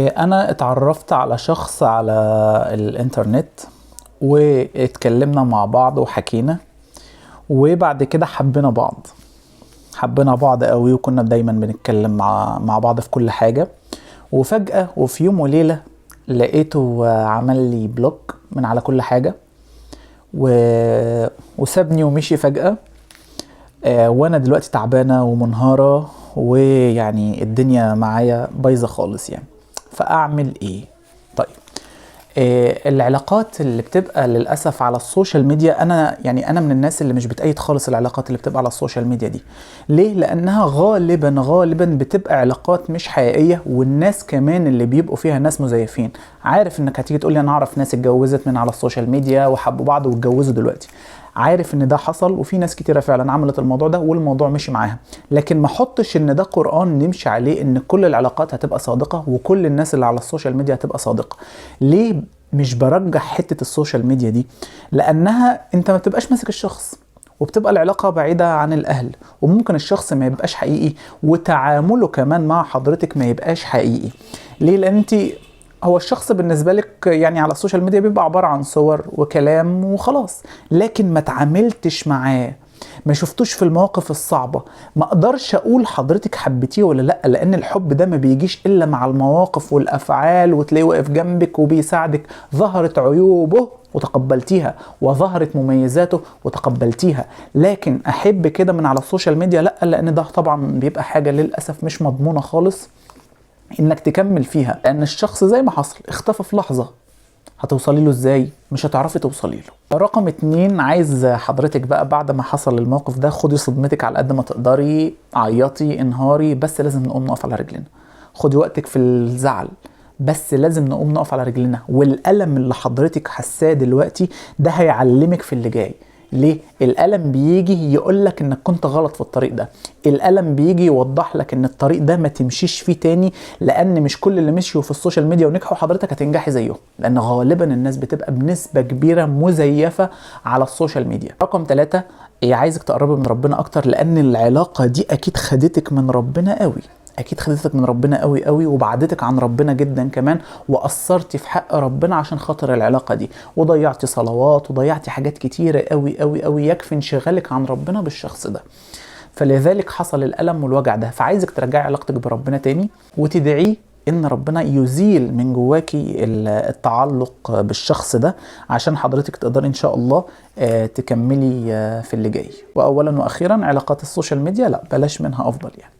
انا اتعرفت على شخص على الانترنت، واتكلمنا مع بعض وحكينا، وبعد كده حبينا بعض قوي، وكنا دايما بنتكلم مع بعض في كل حاجة. وفجأة وفي يوم وليلة لقيته عمل لي بلوك من على كل حاجة و... وسابني ومشي فجأة. وانا دلوقتي تعبانة ومنهارة، ويعني الدنيا معايا بايظة خالص يعني. فاعمل ايه؟ طيب، العلاقات اللي بتبقى للأسف على السوشيال ميديا، أنا من الناس اللي مش بتأيد خالص العلاقات اللي بتبقى على السوشيال ميديا دي. ليه؟ لأنها غالبا بتبقى علاقات مش حقيقية، والناس كمان اللي بيبقوا فيها ناس مزيفين. عارف إنك هتيجي تقولي أنا أعرف ناس اتجوزت من على السوشيال ميديا وحبوا بعض واتجوزوا دلوقتي. عارف ان ده حصل، وفي ناس كتيرة فعلا عملت الموضوع ده والموضوع مشي معاها. لكن ما حطش ان ده قرآن نمشي عليه ان كل العلاقات هتبقى صادقة وكل الناس اللي على السوشيال ميديا هتبقى صادقة. ليه مش برجح حتة السوشيال ميديا دي؟ لانها انت ما بتبقاش ماسك الشخص، وبتبقى العلاقة بعيدة عن الأهل، وممكن الشخص ما يبقاش حقيقي، وتعامله كمان مع حضرتك ما يبقاش حقيقي. ليه؟ لأن انت هو الشخص بالنسبة لك يعني على السوشيال ميديا بيبقى عبارة عن صور وكلام وخلاص، لكن ما تعاملتش معاه، ما شفتوش في المواقف الصعبة. ما اقدرش اقول حضرتك حبيتيه ولا لا، لان الحب ده ما بيجيش الا مع المواقف والافعال، وتلاقيه واقف جنبك وبيساعدك. ظهرت عيوبه وتقبلتيها، وظهرت مميزاته وتقبلتيها. لكن احب كده من على السوشيال ميديا لا، لان ده طبعا بيبقى حاجة للأسف مش مضمونة خالص انك تكمل فيها، لان الشخص زي ما حصل اختفى في لحظة. هتوصلي له ازاي؟ مش هتعرفي توصلي له. رقم 2، عايز حضرتك بقى بعد ما حصل الموقف ده خدي صدمتك على قد ما تقدري، عيطي، انهاري، بس لازم نقوم نقف على رجلنا. خدي وقتك في الزعل، بس لازم نقوم نقف على رجلنا. والألم اللي حضرتك حساه دلوقتي ده هيعلمك في اللي جاي. ليه؟ الألم بيجي يقولك انك كنت غلط في الطريق ده. الألم بيجي يوضح لك ان الطريق ده ما تمشيش فيه تاني، لان مش كل اللي مشيوا في السوشيال ميديا ونجحوا حضرتك هتنجحي زيهم، لان غالبا الناس بتبقى بنسبة كبيرة مزيفة على السوشيال ميديا. رقم 3، عايزك تقربي من ربنا اكتر، لان العلاقة دي اكيد خدتك من ربنا قوي، اكيد خدتك من ربنا قوي قوي، وبعدتك عن ربنا جدا كمان، وقصرتي في حق ربنا عشان خاطر العلاقة دي، وضيعتي صلوات وضيعتي حاجات كتيرة قوي قوي قوي يكفي انشغالك عن ربنا بالشخص ده. فلذلك حصل الألم والوجع ده. فعايزك ترجعي علاقتك بربنا تاني، وتدعيه ان ربنا يزيل من جواكي التعلق بالشخص ده، عشان حضرتك تقدري ان شاء الله تكملي في اللي جاي. واولا واخيرا، علاقات السوشيال ميديا لا، بلاش منها افضل يعني.